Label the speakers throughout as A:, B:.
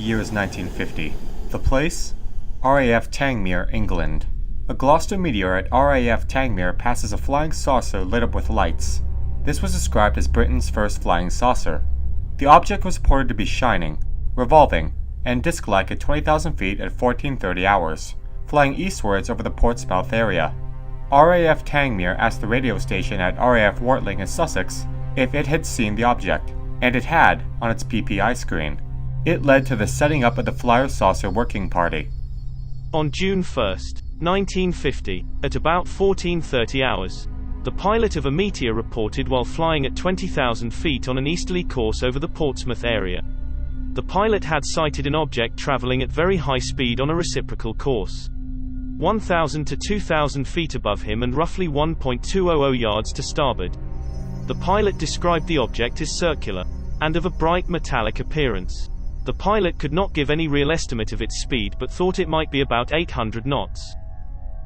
A: year is 1950. The place? RAF Tangmere, England. A Gloucester meteor at RAF Tangmere passes a flying saucer lit up with lights. This was described as Britain's first flying saucer. The object was reported to be shining, revolving, and disc-like at 20,000 feet at 1430 hours, flying eastwards over the Portsmouth area. RAF Tangmere asked the radio station at RAF Wartling in Sussex if it had seen the object, and it had on its PPI screen. It led to the setting up of the Flyer Saucer Working Party.
B: On June 1, 1950, at about 1430 hours, the pilot of a meteor reported while flying at 20,000 feet on an easterly course over the Portsmouth area. The pilot had sighted an object traveling at very high speed on a reciprocal course, 1,000 to 2,000 feet above him and roughly 1.200 yards to starboard. The pilot described the object as circular, and of a bright metallic appearance. The pilot could not give any real estimate of its speed but thought it might be about 800 knots.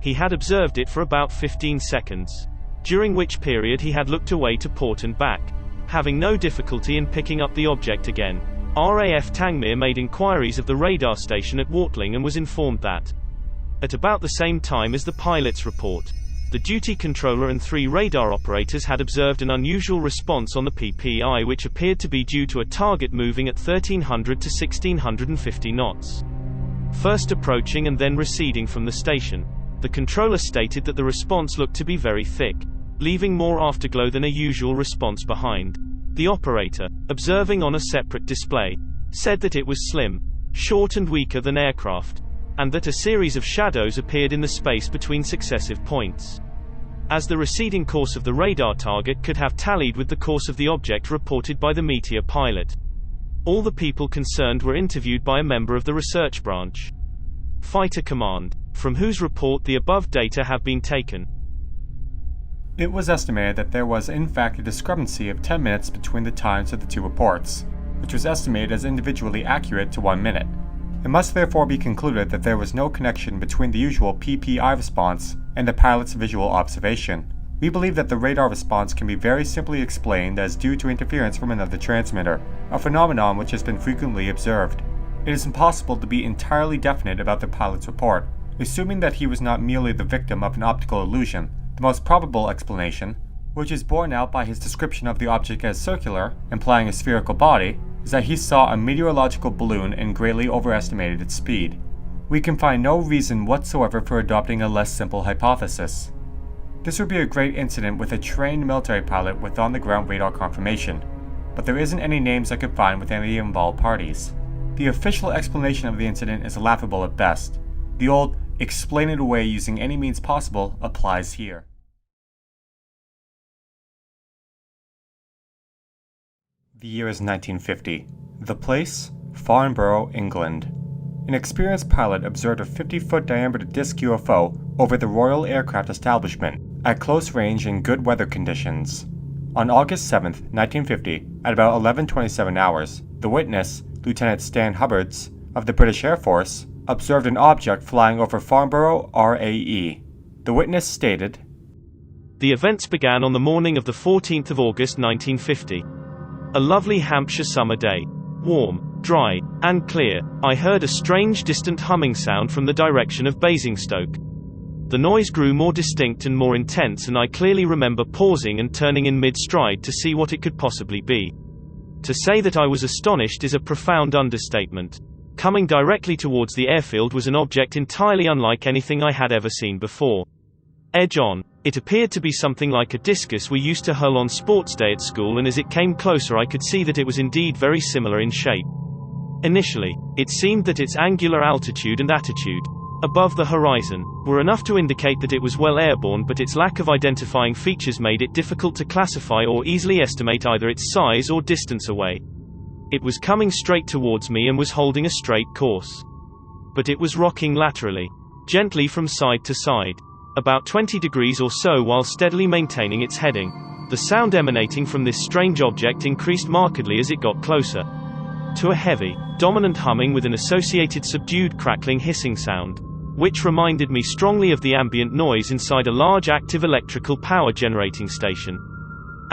B: He had observed it for about 15 seconds, during which period he had looked away to port and back. Having no difficulty in picking up the object again, RAF Tangmere made inquiries of the radar station at Wartling and was informed that, at about the same time as the pilot's report, the duty controller and 3 radar operators had observed an unusual response on the PPI which appeared to be due to a target moving at 1300 to 1650 knots, first approaching and then receding from the station. The controller stated that the response looked to be very thick, leaving more afterglow than a usual response behind. The operator, observing on a separate display, said that it was slim, short and weaker than aircraft, and that a series of shadows appeared in the space between successive points, as the receding course of the radar target could have tallied with the course of the object reported by the meteor pilot. All the people concerned were interviewed by a member of the research branch, Fighter Command, from whose report the above data have been taken.
A: It was estimated that there was in fact a discrepancy of 10 minutes between the times of the 2 reports, which was estimated as individually accurate to 1 minute. It must therefore be concluded that there was no connection between the usual PPI response and the pilot's visual observation. We believe that the radar response can be very simply explained as due to interference from another transmitter, a phenomenon which has been frequently observed. It is impossible to be entirely definite about the pilot's report, assuming that he was not merely the victim of an optical illusion. The most probable explanation, which is borne out by his description of the object as circular, implying a spherical body, is that he saw a meteorological balloon and greatly overestimated its speed. We can find no reason whatsoever for adopting a less simple hypothesis. This would be a great incident with a trained military pilot with on-the-ground radar confirmation, but there isn't any names I could find with any of the involved parties. The official explanation of the incident is laughable at best. The old "explain it away using any means possible" applies here. The year is 1950. The place? Farnborough, England. An experienced pilot observed a 50-foot diameter disc UFO over the Royal Aircraft Establishment at close range in good weather conditions. On August 7, 1950, at about 11:27 hours, the witness, Lieutenant Stan Hubbards, of the British Air Force, observed an object flying over Farnborough RAE. The witness stated,
B: "The events began on the morning of the 14th of August 1950. A lovely Hampshire summer day. Warm, dry, and clear. I heard a strange distant humming sound from the direction of Basingstoke. The noise grew more distinct and more intense, and I clearly remember pausing and turning in mid-stride to see what it could possibly be. To say that I was astonished is a profound understatement. Coming directly towards the airfield was an object entirely unlike anything I had ever seen before. Edge on. It appeared to be something like a discus we used to hurl on sports day at school, and as it came closer I could see that it was indeed very similar in shape. Initially, it seemed that its angular altitude and attitude, above the horizon, were enough to indicate that it was well airborne, but its lack of identifying features made it difficult to classify or easily estimate either its size or distance away. It was coming straight towards me and was holding a straight course. But it was rocking laterally, gently from side to side, about 20 degrees or so, while steadily maintaining its heading. The sound emanating from this strange object increased markedly as it got closer, to a heavy, dominant humming with an associated subdued crackling hissing sound, which reminded me strongly of the ambient noise inside a large active electrical power generating station.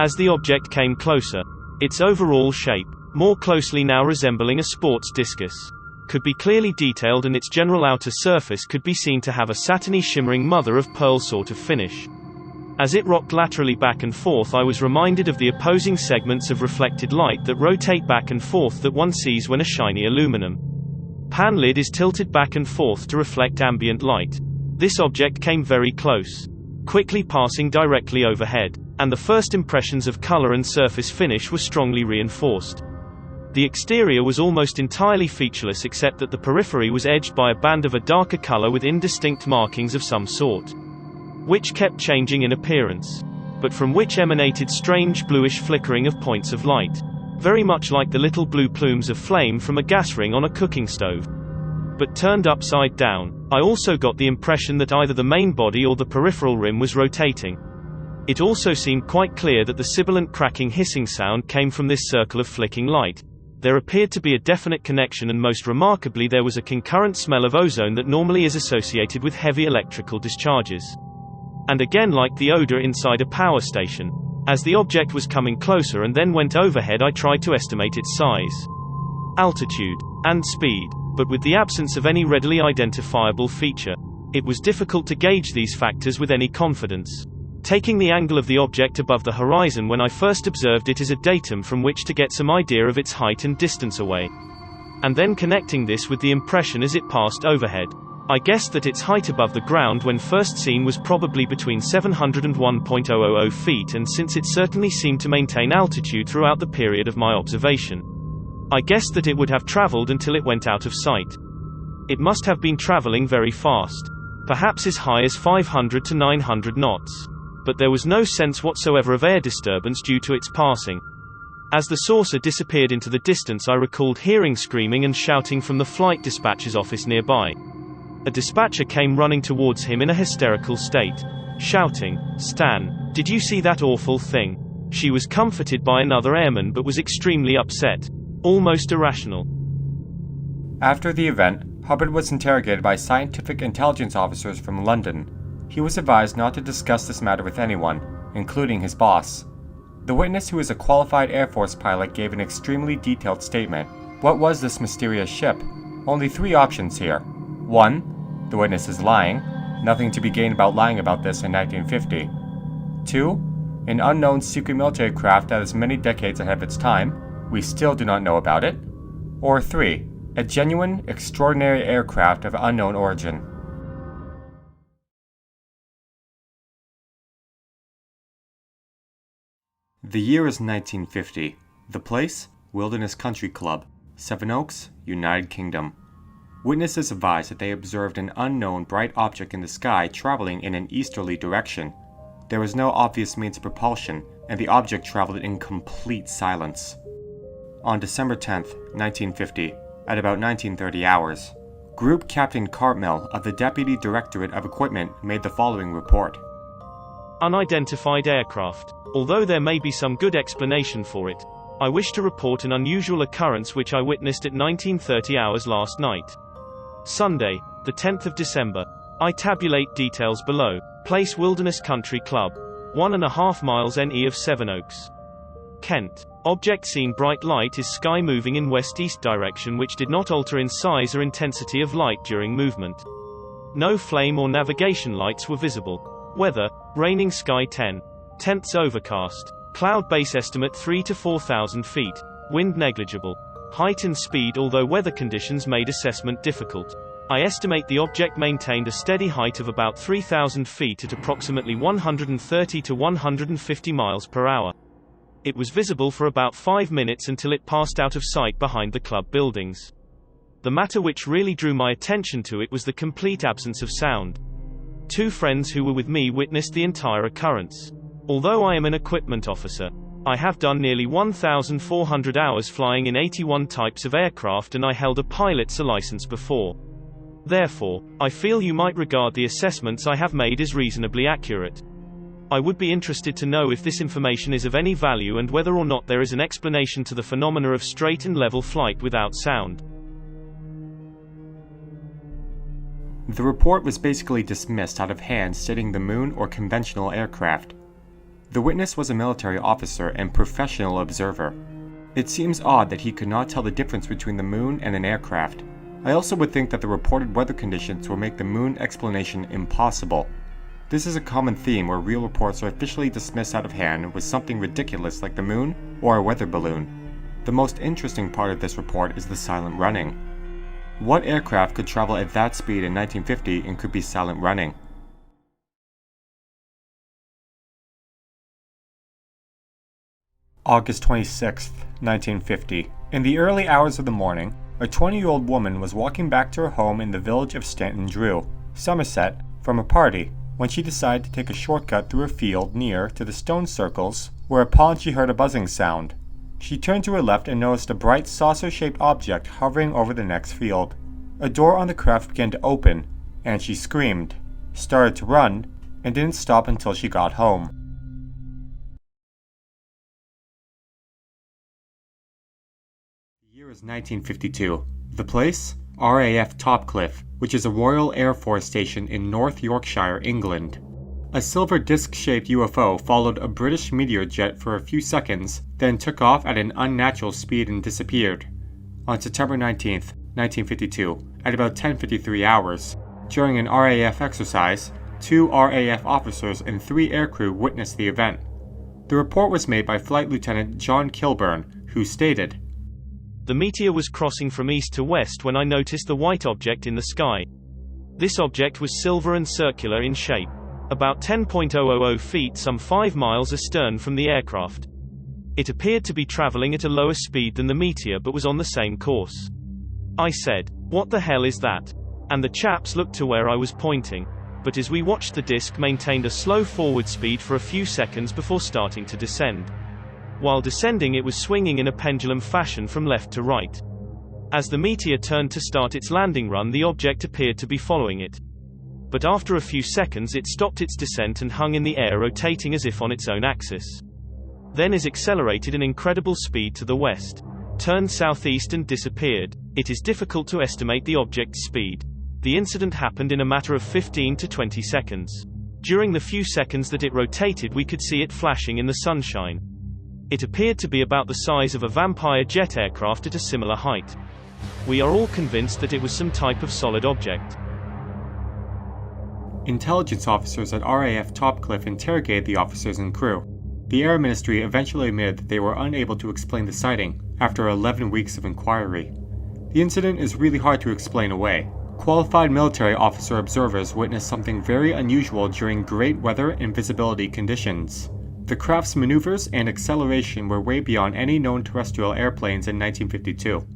B: As the object came closer, its overall shape, more closely now resembling a sports discus, could be clearly detailed and its general outer surface could be seen to have a satiny shimmering mother-of-pearl sort of finish. As it rocked laterally back and forth, I was reminded of the opposing segments of reflected light that rotate back and forth that one sees when a shiny aluminum pan lid is tilted back and forth to reflect ambient light. This object came very close, quickly passing directly overhead, and the first impressions of color and surface finish were strongly reinforced. The exterior was almost entirely featureless except that the periphery was edged by a band of a darker color with indistinct markings of some sort, which kept changing in appearance, but from which emanated strange bluish flickering of points of light, very much like the little blue plumes of flame from a gas ring on a cooking stove, but turned upside down. I also got the impression that either the main body or the peripheral rim was rotating. It also seemed quite clear that the sibilant cracking hissing sound came from this circle of flicking light. There appeared to be a definite connection, and most remarkably there was a concurrent smell of ozone that normally is associated with heavy electrical discharges. And again, like the odor inside a power station. As the object was coming closer and then went overhead, I tried to estimate its size, altitude, and speed, but with the absence of any readily identifiable feature, it was difficult to gauge these factors with any confidence. Taking the angle of the object above the horizon when I first observed it as a datum from which to get some idea of its height and distance away, and then connecting this with the impression as it passed overhead, I guessed that its height above the ground when first seen was probably between 700 and 1.000 feet, and since it certainly seemed to maintain altitude throughout the period of my observation, I guessed that it would have traveled until it went out of sight. It must have been traveling very fast, perhaps as high as 500 to 900 knots. But there was no sense whatsoever of air disturbance due to its passing. As the saucer disappeared into the distance, I recalled hearing screaming and shouting from the flight dispatcher's office nearby. A dispatcher came running towards him in a hysterical state, shouting, "Stan, did you see that awful thing?" She was comforted by another airman but was extremely upset, almost irrational.
A: After the event, Hubbard was interrogated by scientific intelligence officers from London. He was advised not to discuss this matter with anyone, including his boss. The witness, who is a qualified Air Force pilot, gave an extremely detailed statement. What was this mysterious ship? Only 3 options here. 1. The witness is lying. Nothing to be gained about lying about this in 1950. 2. An unknown secret military craft that is many decades ahead of its time. We still do not know about it. Or 3. A genuine, extraordinary aircraft of unknown origin. The year is 1950. The place? Wildernesse Country Club, Sevenoaks, United Kingdom. Witnesses advised that they observed an unknown bright object in the sky traveling in an easterly direction. There was no obvious means of propulsion, and the object traveled in complete silence. On December 10th, 1950, at about 1930 hours, Group Captain Cartmill of the Deputy Directorate of Equipment made the following report.
B: Unidentified aircraft. Although there may be some good explanation for it, I wish to report an unusual occurrence which I witnessed at 1930 hours last night. Sunday, the 10th of December. I tabulate details below. Place Wildernesse Country Club, 1.5 miles NE of Sevenoaks, Kent. Object seen bright light is sky moving in west-east direction which did not alter in size or intensity of light during movement. No flame or navigation lights were visible. Weather, raining, sky 10. Tenths overcast. Cloud base estimate 3 to 4,000 feet. Wind negligible. Height and speed, although weather conditions made assessment difficult. I estimate the object maintained a steady height of about 3,000 feet at approximately 130 to 150 miles per hour. It was visible for about 5 minutes until it passed out of sight behind the club buildings. The matter which really drew my attention to it was the complete absence of sound. 2 friends who were with me witnessed the entire occurrence. Although I am an equipment officer, I have done nearly 1,400 hours flying in 81 types of aircraft, and I held a pilot's license before. Therefore, I feel you might regard the assessments I have made as reasonably accurate. I would be interested to know if this information is of any value and whether or not there is an explanation to the phenomena of straight and level flight without sound.
A: The report was basically dismissed out of hand, stating the moon or conventional aircraft. The witness was a military officer and professional observer. It seems odd that he could not tell the difference between the moon and an aircraft. I also would think that the reported weather conditions will make the moon explanation impossible. This is a common theme where real reports are officially dismissed out of hand with something ridiculous like the moon or a weather balloon. The most interesting part of this report is the silent running. What aircraft could travel at that speed in 1950 and could be silent running? August 26, 1950. In the early hours of the morning, a 20-year-old woman was walking back to her home in the village of Stanton Drew, Somerset, from a party, when she decided to take a shortcut through a field near to the stone circles, whereupon she heard a buzzing sound. She turned to her left and noticed a bright saucer-shaped object hovering over the next field. A door on the craft began to open, and she screamed, started to run, and didn't stop until she got home. The year is 1952. The place? RAF Topcliffe, which is a Royal Air Force station in North Yorkshire, England. A silver disc-shaped UFO followed a British meteor jet for a few seconds, then took off at an unnatural speed and disappeared. On September 19, 1952, at about 10:53 hours, during an RAF exercise, 2 RAF officers and 3 aircrew witnessed the event. The report was made by Flight Lieutenant John Kilburn, who stated,
B: "The meteor was crossing from east to west when I noticed the white object in the sky. This object was silver and circular in shape. About 10.000 feet, some 5 miles astern from the aircraft. It appeared to be traveling at a lower speed than the meteor but was on the same course. I said, 'What the hell is that?' And the chaps looked to where I was pointing. But as we watched, the disc maintained a slow forward speed for a few seconds before starting to descend. While descending, it was swinging in a pendulum fashion from left to right. As the meteor turned to start its landing run, the object appeared to be following it. But after a few seconds it stopped its descent and hung in the air, rotating as if on its own axis. Then it accelerated an incredible speed to the west, turned southeast and disappeared. It is difficult to estimate the object's speed. The incident happened in a matter of 15 to 20 seconds. During the few seconds that it rotated, we could see it flashing in the sunshine. It appeared to be about the size of a Vampire jet aircraft at a similar height. We are all convinced that it was some type of solid object."
A: Intelligence officers at RAF Topcliffe interrogated the officers and crew. The Air Ministry eventually admitted that they were unable to explain the sighting after 11 weeks of inquiry. The incident is really hard to explain away. Qualified military officer observers witnessed something very unusual during great weather and visibility conditions. The craft's maneuvers and acceleration were way beyond any known terrestrial airplanes in 1952.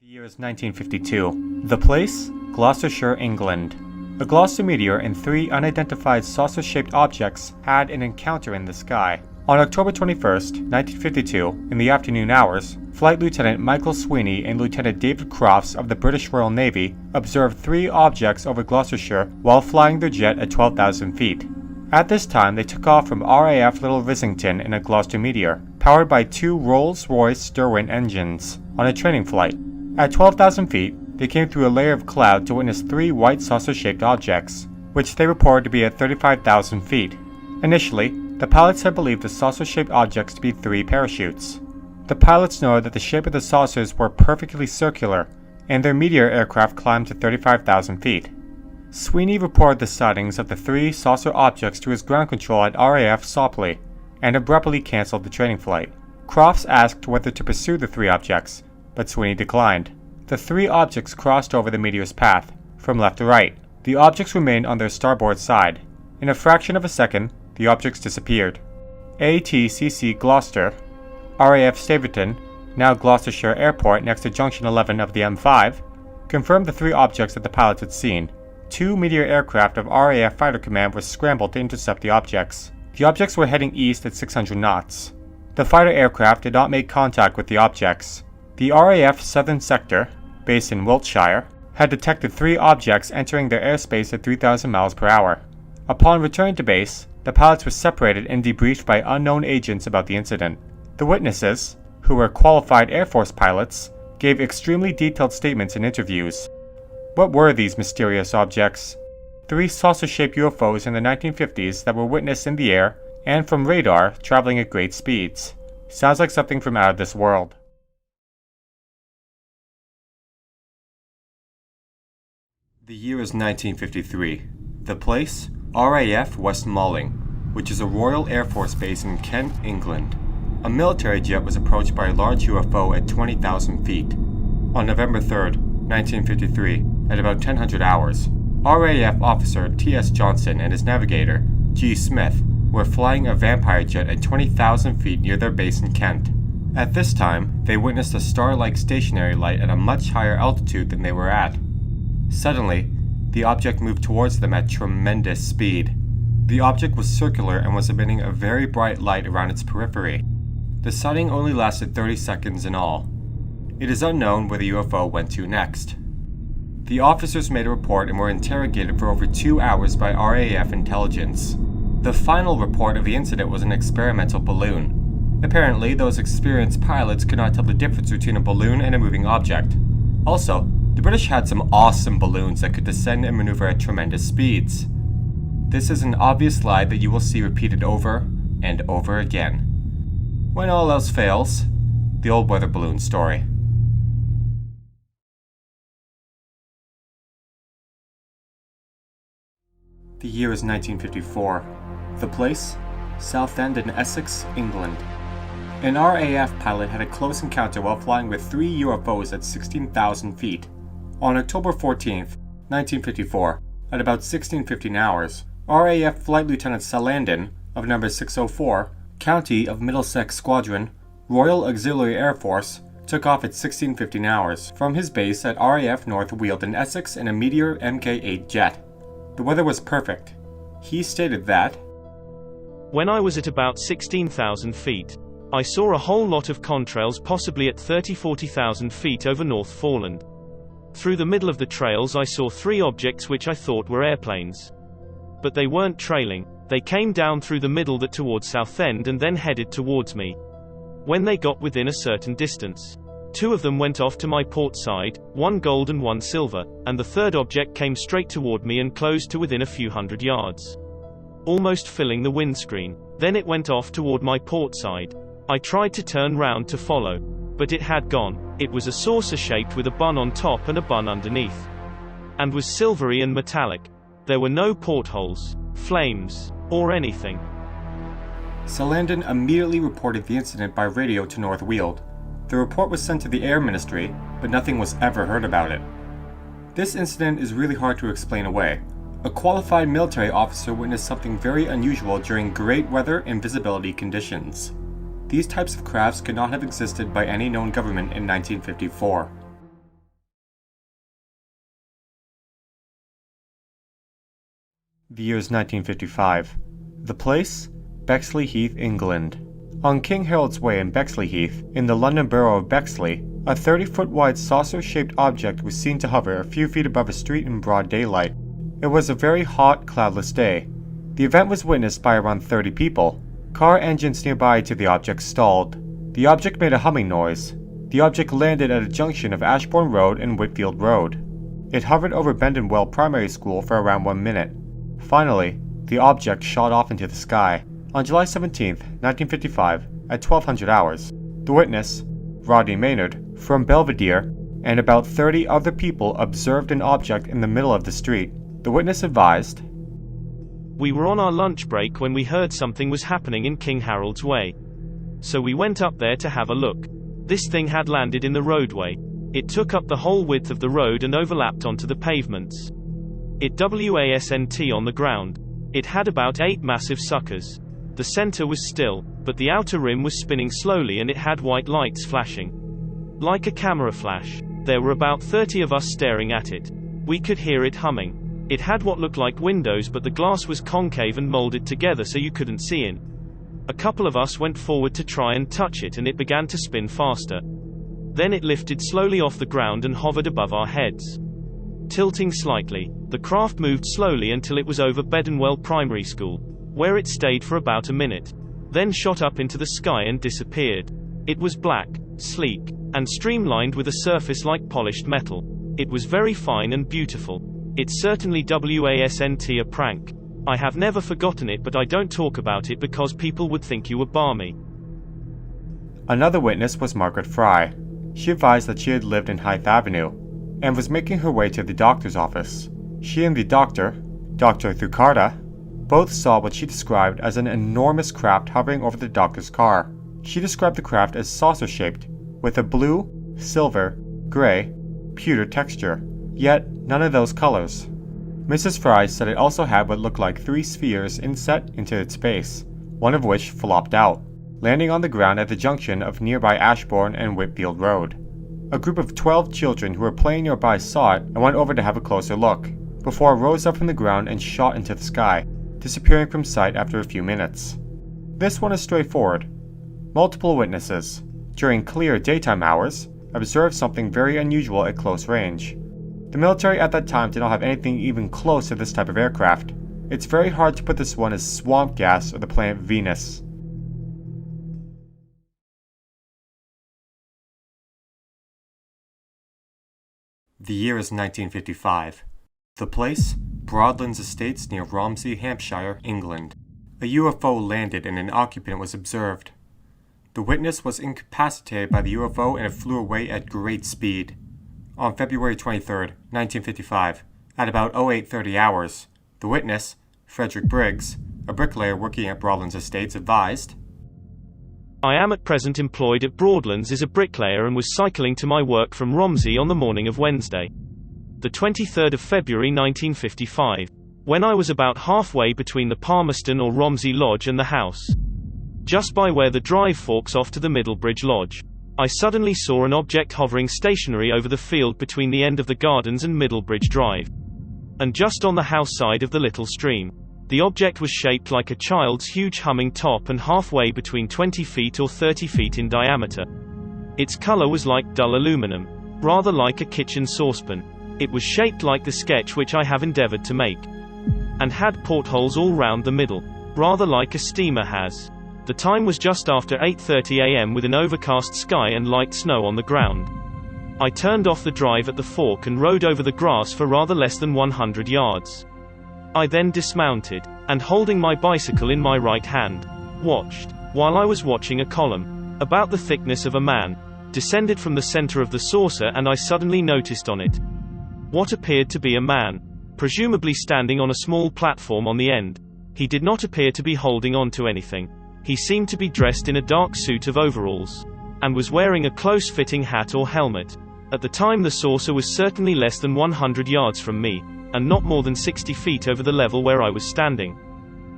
A: The year is 1952. The place? Gloucestershire, England. A Gloucester meteor and 3 unidentified saucer-shaped objects had an encounter in the sky. On October 21, 1952, in the afternoon hours, Flight Lieutenant Michael Sweeney and Lieutenant David Crofts of the British Royal Navy observed 3 objects over Gloucestershire while flying their jet at 12,000 feet. At this time, they took off from RAF Little Rissington in a Gloucester meteor, powered by 2 Rolls-Royce Derwent engines, on a training flight. At 12,000 feet, they came through a layer of cloud to witness 3 white saucer-shaped objects, which they reported to be at 35,000 feet. Initially, the pilots had believed the saucer-shaped objects to be 3 parachutes. The pilots noted that the shape of the saucers were perfectly circular, and their meteor aircraft climbed to 35,000 feet. Sweeney reported the sightings of the 3 saucer objects to his ground control at RAF Sopley, and abruptly cancelled the training flight. Crofts asked whether to pursue the 3 objects, but Sweeney declined. The 3 objects crossed over the meteor's path, from left to right. The objects remained on their starboard side. In a fraction of a second, the objects disappeared. ATCC Gloucester, RAF Staverton, now Gloucestershire Airport next to Junction 11 of the M5, confirmed the 3 objects that the pilots had seen. 2 meteor aircraft of RAF Fighter Command were scrambled to intercept the objects. The objects were heading east at 600 knots. The fighter aircraft did not make contact with the objects. The RAF Southern Sector, based in Wiltshire, had detected 3 objects entering their airspace at 3,000 miles per hour. Upon returning to base, the pilots were separated and debriefed by unknown agents about the incident. The witnesses, who were qualified Air Force pilots, gave extremely detailed statements in interviews. What were these mysterious objects? 3 saucer-shaped UFOs in the 1950s that were witnessed in the air and from radar traveling at great speeds. Sounds like something from out of this world. The year is 1953. The place? RAF West Malling, which is a Royal Air Force base in Kent, England. A military jet was approached by a large UFO at 20,000 feet. On November 3rd, 1953, at about 1000 hours, RAF officer T.S. Johnson and his navigator, G. Smith, were flying a vampire jet at 20,000 feet near their base in Kent. At this time, they witnessed a star-like stationary light at a much higher altitude than they were at. Suddenly, the object moved towards them at tremendous speed. The object was circular and was emitting a very bright light around its periphery. The sighting only lasted 30 seconds in all. It is unknown where the UFO went to next. The officers made a report and were interrogated for over 2 hours by RAF intelligence. The final report of the incident was an experimental balloon. Apparently, those experienced pilots could not tell the difference between a balloon and a moving object. Also, the British had some awesome balloons that could descend and maneuver at tremendous speeds. This is an obvious lie that you will see repeated over and over again. When all else fails, the old weather balloon story. The year is 1954. The place? Southend in Essex, England. An RAF pilot had a close encounter while flying with 3 UFOs at 16,000 feet. On October 14th, 1954, at about 16:15 hours, RAF Flight Lieutenant Salandon of number 604, County of Middlesex Squadron, Royal Auxiliary Air Force, took off at 16:15 hours from his base at RAF North Weald in Essex in a Meteor Mk8 jet. The weather was perfect. He stated that,
B: "When I was at about 16,000 feet, I saw a whole lot of contrails possibly at 30-40,000 feet over North Foreland. Through the middle of the trails I saw 3 objects which I thought were airplanes. But they weren't trailing, they came down through the middle that towards Southend and then headed towards me. When they got within a certain distance, 2 of them went off to my port side, 1 gold and 1 silver, and the 3rd object came straight toward me and closed to within a few hundred yards, almost filling the windscreen. Then it went off toward my port side. I tried to turn round to follow, but it had gone. It was a saucer shaped with a bun on top and a bun underneath, and was silvery and metallic. There were no portholes, flames, or anything."
A: Salandon immediately reported the incident by radio to North Weald. The report was sent to the Air Ministry, but nothing was ever heard about it. This incident is really hard to explain away. A qualified military officer witnessed something very unusual during great weather and visibility conditions. These types of crafts could not have existed by any known government in 1954. The year is 1955. The place? Bexleyheath, England. On King Harold's Way in Bexleyheath, in the London borough of Bexley, a 30-foot wide saucer-shaped object was seen to hover a few feet above a street in broad daylight. It was a very hot, cloudless day. The event was witnessed by around 30 people. Car engines nearby to the object stalled. The object made a humming noise. The object landed at a junction of Ashbourne Road and Whitfield Road. It hovered over Bendenwell Primary School for around 1 minute. Finally, the object shot off into the sky. On July 17, 1955, at 1200 hours, the witness, Rodney Maynard, from Belvedere, and about 30 other people observed an object in the middle of the street. The witness advised,
B: "We were on our lunch break when we heard something was happening in King Harold's Way. So we went up there to have a look. This thing had landed in the roadway. It took up the whole width of the road and overlapped onto the pavements. It wasn't on the ground. It had about 8 massive suckers. The center was still, but the outer rim was spinning slowly and it had white lights flashing, like a camera flash. There were about 30 of us staring at it. We could hear it humming. It had what looked like windows, but the glass was concave and molded together so you couldn't see in. A couple of us went forward to try and touch it and it began to spin faster. Then it lifted slowly off the ground and hovered above our heads, tilting slightly. The craft moved slowly until it was over Bendenwell Primary School, where it stayed for about a minute, then shot up into the sky and disappeared. It was black, sleek, and streamlined with a surface like polished metal. It was very fine and beautiful. It's certainly wasn't a prank. I have never forgotten it, but I don't talk about it because people would think you were balmy."
A: Another witness was Margaret Freugh. She advised that she had lived in Hythe Avenue and was making her way to the doctor's office. She and the doctor, Dr. Thucarda, both saw what she described as an enormous craft hovering over the doctor's car. She described the craft as saucer-shaped, with a blue, silver, gray, pewter texture, yet none of those colors. Mrs. Freugh said it also had what looked like 3 spheres inset into its base, one of which flopped out, landing on the ground at the junction of nearby Ashbourne and Whitfield Road. A group of 12 children who were playing nearby saw it and went over to have a closer look, before it rose up from the ground and shot into the sky, disappearing from sight after a few minutes. This one is straightforward. Multiple witnesses, during clear daytime hours, observed something very unusual at close range. The military at that time did not have anything even close to this type of aircraft. It's very hard to put this one as swamp gas or the planet Venus. The year is 1955. The place? Broadlands Estates near Romsey, Hampshire, England. A UFO landed and an occupant was observed. The witness was incapacitated by the UFO and it flew away at great speed. On February 23, 1955, at about 0830 hours, the witness, Frederick Briggs, a bricklayer working at Broadlands Estates, advised,
B: I am at present employed at Broadlands as a bricklayer and was cycling to my work from Romsey on the morning of Wednesday, the 23rd of February 1955, when I was about halfway between the Palmerston or Romsey Lodge and the house, just by where the drive forks off to the Middlebridge Lodge. I suddenly saw an object hovering stationary over the field between the end of the gardens and Middlebridge Drive, and just on the house side of the little stream. The object was shaped like a child's huge humming top and halfway between 20 feet or 30 feet in diameter. Its color was like dull aluminum, rather like a kitchen saucepan. It was shaped like the sketch which I have endeavored to make, and had portholes all round the middle, rather like a steamer has. The time was just after 8:30 a.m. with an overcast sky and light snow on the ground. I turned off the drive at the fork and rode over the grass for rather less than 100 yards. I then dismounted, and holding my bicycle in my right hand, watched, while I was watching a column, about the thickness of a man, descended from the center of the saucer, and I suddenly noticed on it what appeared to be a man, presumably standing on a small platform on the end. He did not appear to be holding on to anything. He seemed to be dressed in a dark suit of overalls, and was wearing a close-fitting hat or helmet. At the time the saucer was certainly less than 100 yards from me, and not more than 60 feet over the level where I was standing.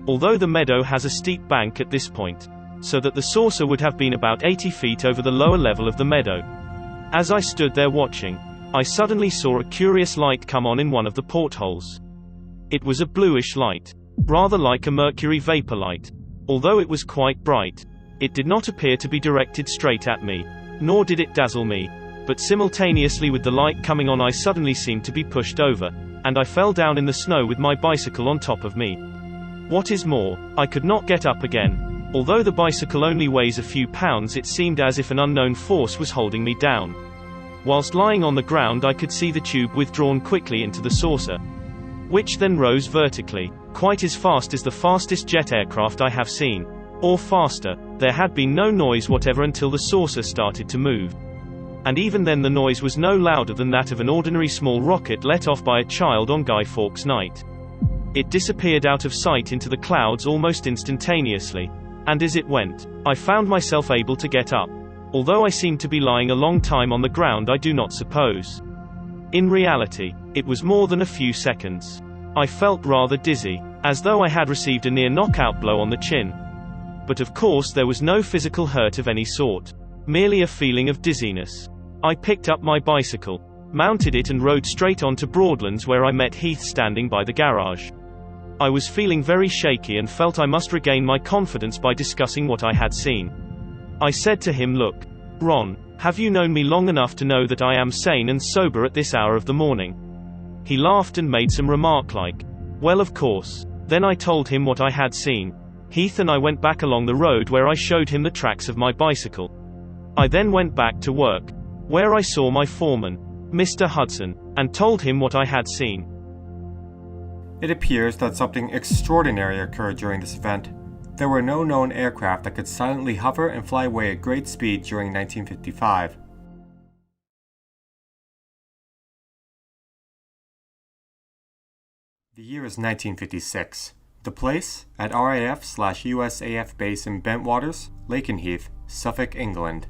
B: Although the meadow has a steep bank at this point, so that the saucer would have been about 80 feet over the lower level of the meadow. As I stood there watching, I suddenly saw a curious light come on in one of the portholes. It was a bluish light, rather like a mercury vapor light. Although it was quite bright, it did not appear to be directed straight at me, nor did it dazzle me, but simultaneously with the light coming on I suddenly seemed to be pushed over, and I fell down in the snow with my bicycle on top of me. What is more, I could not get up again. Although the bicycle only weighs a few pounds, it seemed as if an unknown force was holding me down. Whilst lying on the ground I could see the tube withdrawn quickly into the saucer, which then rose vertically, quite as fast as the fastest jet aircraft I have seen, or faster. There had been no noise whatever until the saucer started to move. And even then the noise was no louder than that of an ordinary small rocket let off by a child on Guy Fawkes night. It disappeared out of sight into the clouds almost instantaneously, and as it went, I found myself able to get up. Although I seemed to be lying a long time on the ground, I do not suppose. In reality, it was more than a few seconds. I felt rather dizzy, as though I had received a near knockout blow on the chin. But of course there was no physical hurt of any sort, merely a feeling of dizziness. I picked up my bicycle, mounted it and rode straight on to Broadlands, where I met Heath standing by the garage. I was feeling very shaky and felt I must regain my confidence by discussing what I had seen. I said to him, "Look, Ron, have you known me long enough to know that I am sane and sober at this hour of the morning?" He laughed and made some remark like, "Well, of course." Then I told him what I had seen. Heath and I went back along the road where I showed him the tracks of my bicycle. I then went back to work, where I saw my foreman, Mr. Hudson, and told him what I had seen.
A: It appears that something extraordinary occurred during this event. there were no known aircraft that could silently hover and fly away at great speed during 1955. The year is 1956. The place? At RAF/USAF base in Bentwaters, Lincolnshire, Suffolk, England.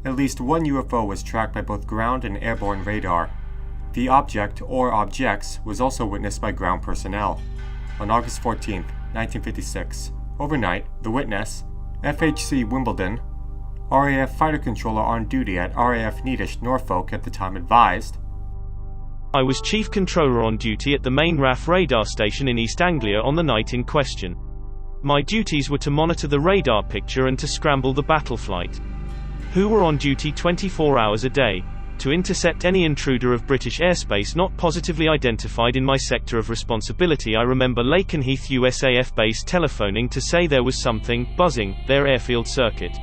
A: At least one UFO was tracked by both ground and airborne radar. The object, or objects, was also witnessed by ground personnel. On August 14, 1956, overnight, the witness, FHC Wimbledon, RAF fighter controller on duty at RAF Needish, Norfolk at the time advised,
B: I was chief controller on duty at the main RAF radar station in East Anglia on the night in question. My duties were to monitor the radar picture and to scramble the battle flight, who were on duty 24 hours a day, to intercept any intruder of British airspace not positively identified in my sector of responsibility. I remember Lincolnshire UFO Base telephoning to say there was something buzzing their airfield circuit.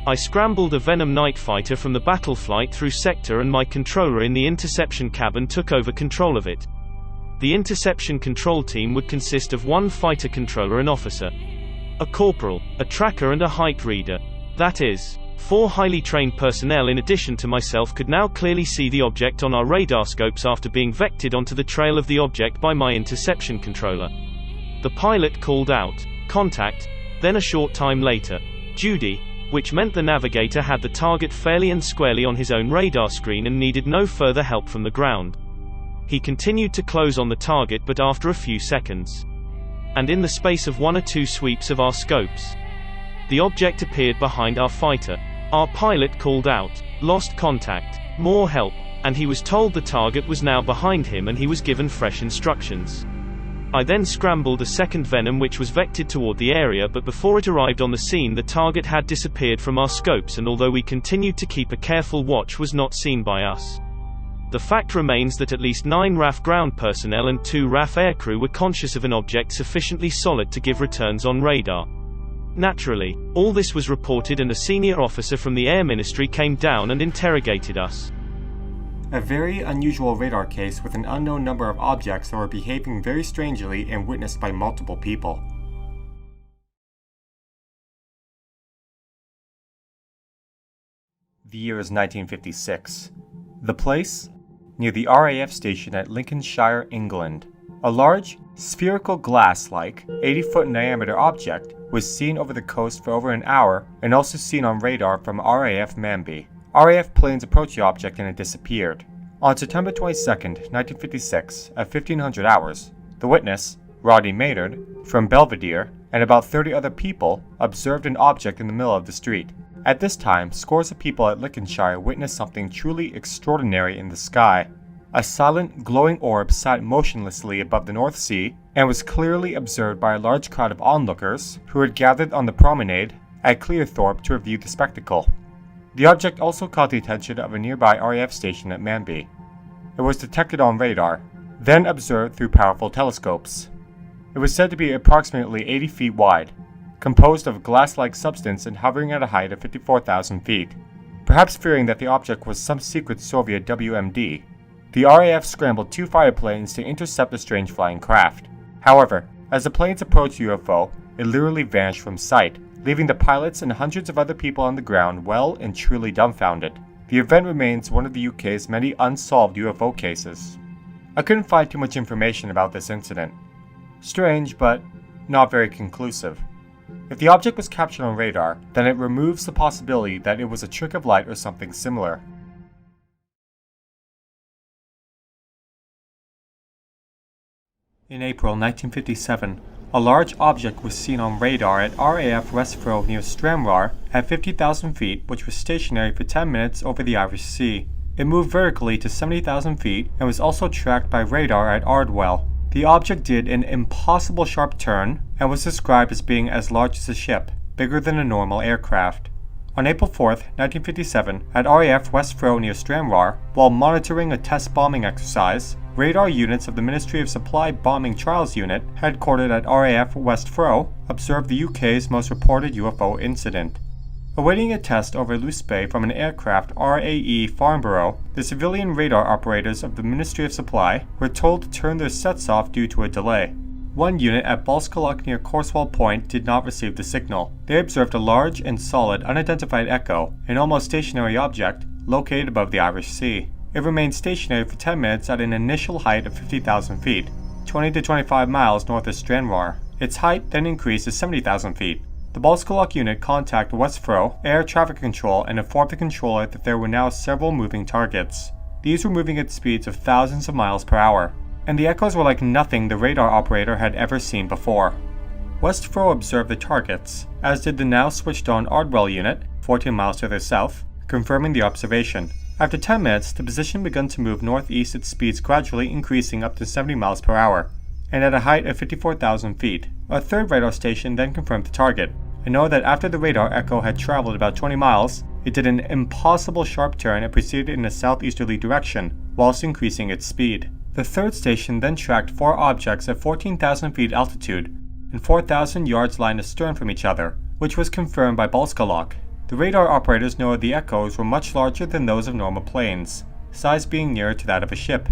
B: I scrambled a Venom night fighter from the battle flight through sector and my controller in the interception cabin took over control of it. The interception control team would consist of one fighter controller and officer, a corporal, a tracker and a height reader. That is, 4 highly trained personnel in addition to myself could now clearly see the object on our radar scopes after being vectored onto the trail of the object by my interception controller. The pilot called out, "Contact," then a short time later, "Judy," which meant the navigator had the target fairly and squarely on his own radar screen and needed no further help from the ground. He continued to close on the target but after a few seconds, and in the space of 1 or 2 sweeps of our scopes, the object appeared behind our fighter. Our pilot called out, "Lost contact, more help," and he was told the target was now behind him and he was given fresh instructions. I then scrambled a second Venom which was vectored toward the area, but before it arrived on the scene the target had disappeared from our scopes, and although we continued to keep a careful watch, was not seen by us. The fact remains that at least 9 RAF ground personnel and 2 RAF aircrew were conscious of an object sufficiently solid to give returns on radar. Naturally, all this was reported and a senior officer from the Air Ministry came down and interrogated us.
A: A very unusual radar case with an unknown number of objects that were behaving very strangely and witnessed by multiple people. The year is 1956. The place? Near the RAF station at Lincolnshire, England. A large, spherical glass-like, 80-foot in diameter object was seen over the coast for over an hour and also seen on radar from RAF Manby. RAF planes approached the object and it disappeared. On September 22, 1956, at 1500 hours, the witness, Rodney Maynard, from Belvedere, and about 30 other people observed an object in the middle of the street. At this time, scores of people at Lincolnshire witnessed something truly extraordinary in the sky. A silent, glowing orb sat motionlessly above the North Sea and was clearly observed by a large crowd of onlookers who had gathered on the promenade at Clearthorpe to review the spectacle. The object also caught the attention of a nearby RAF station at Manby. It was detected on radar, then observed through powerful telescopes. It was said to be approximately 80 feet wide, composed of glass-like substance and hovering at a height of 54,000 feet. Perhaps fearing that the object was some secret Soviet WMD, the RAF scrambled 2 fireplanes to intercept the strange flying craft. However, as the planes approached the UFO, it literally vanished from sight, leaving the pilots and hundreds of other people on the ground well and truly dumbfounded. The event remains one of the UK's many unsolved UFO cases. I couldn't find too much information about this incident. Strange, but not very conclusive. If the object was captured on radar, then it removes the possibility that it was a trick of light or something similar. In April 1957, a large object was seen on radar at RAF West Freugh near Stranraer at 50,000 feet, which was stationary for 10 minutes over the Irish Sea. It moved vertically to 70,000 feet and was also tracked by radar at Ardwell. The object did an impossible sharp turn and was described as being as large as a ship, bigger than a normal aircraft. On April 4, 1957, at RAF West Freugh near Stranraer, while monitoring a test bombing exercise, radar units of the Ministry of Supply Bombing Trials Unit, headquartered at RAF West Freugh, observed the UK's most reported UFO incident. Awaiting a test over Luce Bay from an aircraft RAE Farnborough, the civilian radar operators of the Ministry of Supply were told to turn their sets off due to a delay. One unit at Balscalloch near Corswell Point did not receive the signal. They observed a large and solid unidentified echo, an almost stationary object, located above the Irish Sea. It remained stationary for 10 minutes at an initial height of 50,000 feet, 20 to 25 miles north of Stranraer. Its height then increased to 70,000 feet. The Balscalloch unit contacted West Freugh Air Traffic Control and informed the controller that there were now several moving targets. These were moving at speeds of thousands of miles per hour, and the echoes were like nothing the radar operator had ever seen before. West Freugh observed the targets, as did the now switched on Ardwell unit, 14 miles to their south, confirming the observation. After 10 minutes, the position began to move northeast at speeds gradually increasing up to 70 miles per hour, and at a height of 54,000 feet. A third radar station then confirmed the target, and noted that after the radar echo had traveled about 20 miles, it did an impossible sharp turn and proceeded in a southeasterly direction, whilst increasing its speed. The third station then tracked 4 objects at 14,000 feet altitude and 4,000 yards line astern from each other, which was confirmed by Balscalloch. The radar operators noted the echoes were much larger than those of normal planes, size being nearer to that of a ship.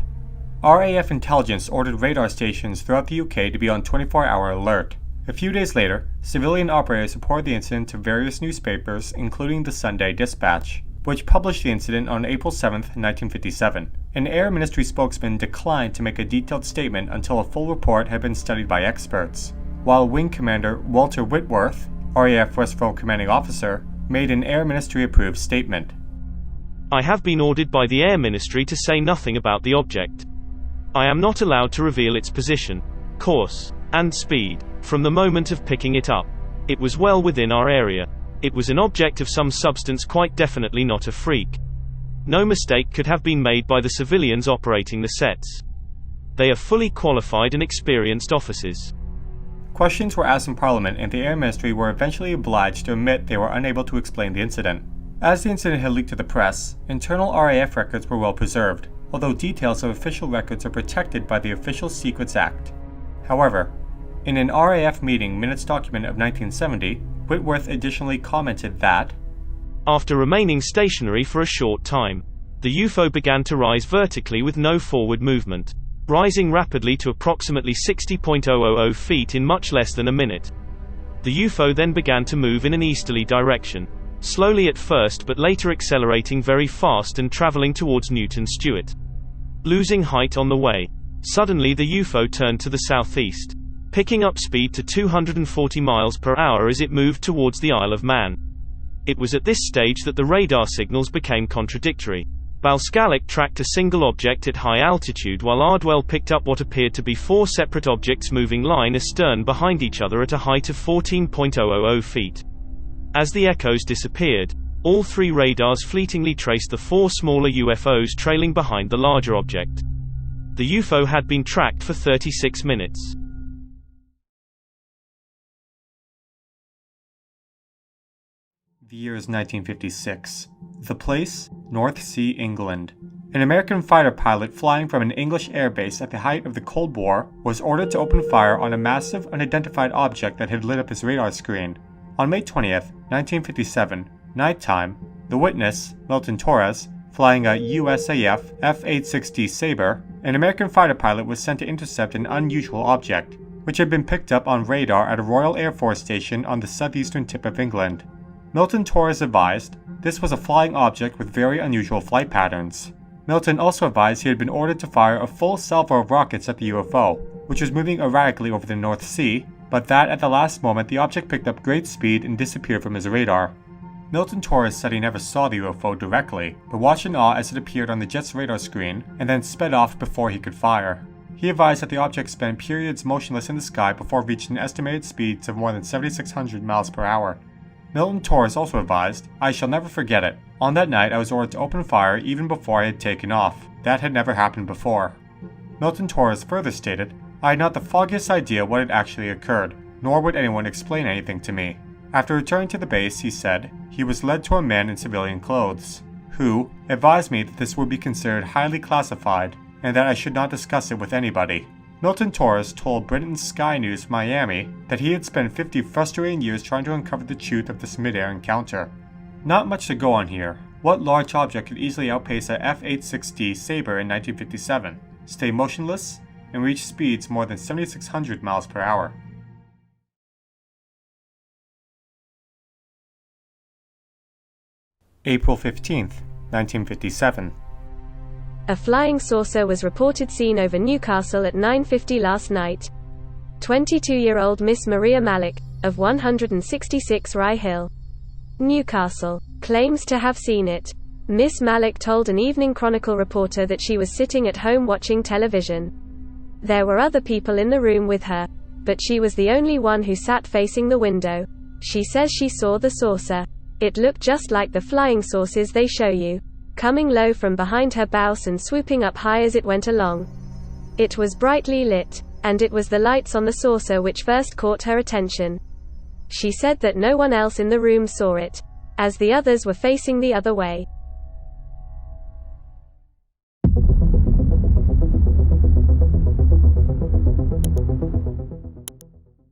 A: RAF intelligence ordered radar stations throughout the UK to be on 24-hour alert. A few days later, civilian operators reported the incident to various newspapers, including the Sunday Dispatch, which published the incident on April 7, 1957. An Air Ministry spokesman declined to make a detailed statement until a full report had been studied by experts, while Wing Commander Walter Whitworth, RAF West Freugh commanding officer, made an Air Ministry-approved statement.
B: I have been ordered by the Air Ministry to say nothing about the object. I am not allowed to reveal its position, course, and speed. From the moment of picking it up, it was well within our area. It was an object of some substance, quite definitely not a freak. No mistake could have been made by the civilians operating the sets. They are fully qualified and experienced officers.
A: Questions were asked in Parliament, and the Air Ministry were eventually obliged to admit they were unable to explain the incident. As the incident had leaked to the press, internal RAF records were well preserved, although details of official records are protected by the Official Secrets Act. However, in an RAF meeting minutes document of 1970, Whitworth additionally commented that,
B: after remaining stationary for a short time, the UFO began to rise vertically with no forward movement, rising rapidly to approximately 60.000 feet in much less than a minute. The UFO then began to move in an easterly direction, slowly at first but later accelerating very fast and traveling towards Newton Stewart. Losing height on the way, suddenly the UFO turned to the southeast, picking up speed to 240 miles per hour as it moved towards the Isle of Man. It was at this stage that the radar signals became contradictory. Balscalloch tracked a single object at high altitude, while Ardwell picked up what appeared to be 4 separate objects moving line astern behind each other at a height of 14.000 feet. As the echoes disappeared, all 3 radars fleetingly traced the 4 smaller UFOs trailing behind the larger object. The UFO had been tracked for 36 minutes.
A: The year is 1956. The place, North Sea, England. An American fighter pilot flying from an English airbase at the height of the Cold War was ordered to open fire on a massive unidentified object that had lit up his radar screen. On May 20th, 1957, nighttime, the witness, Milton Torres, flying a USAF F-860 Sabre, an American fighter pilot was sent to intercept an unusual object, which had been picked up on radar at a Royal Air Force station on the southeastern tip of England. Milton Torres advised this was a flying object with very unusual flight patterns. Milton also advised he had been ordered to fire a full salvo of rockets at the UFO, which was moving erratically over the North Sea, but that at the last moment the object picked up great speed and disappeared from his radar. Milton Torres said he never saw the UFO directly, but watched in awe as it appeared on the jet's radar screen and then sped off before he could fire. He advised that the object spent periods motionless in the sky before reaching estimated speeds of more than 7,600 miles per hour. Milton Torres also advised, "I shall never forget it. On that night I was ordered to open fire even before I had taken off. That had never happened before." Milton Torres further stated, "I had not the foggiest idea what had actually occurred, nor would anyone explain anything to me." After returning to the base, he said, he was led to a man in civilian clothes, who advised me that this would be considered highly classified, and that I should not discuss it with anybody. Milton Torres told Britain's Sky News Miami that he had spent 50 frustrating years trying to uncover the truth of this mid-air encounter. Not much to go on here. What large object could easily outpace a F-860 Sabre in 1957? Stay motionless? and reached speeds more than 7,600 miles per hour. April 15th, 1957.
C: A flying saucer was reported seen over Newcastle at 9:50 last night. 22-year-old Miss Maria Malik, of 166 Rye Hill, Newcastle, claims to have seen it. Miss Malik told an Evening Chronicle reporter that she was sitting at home watching television. There were other people in the room with her, but she was the only one who sat facing the window. She says she saw the saucer. It looked just like the flying saucers they show you, coming low from behind her bows and swooping up high as it went along. It was brightly lit, and it was the lights on the saucer which first caught her attention. She said that no one else in the room saw it, as the others were facing the other way.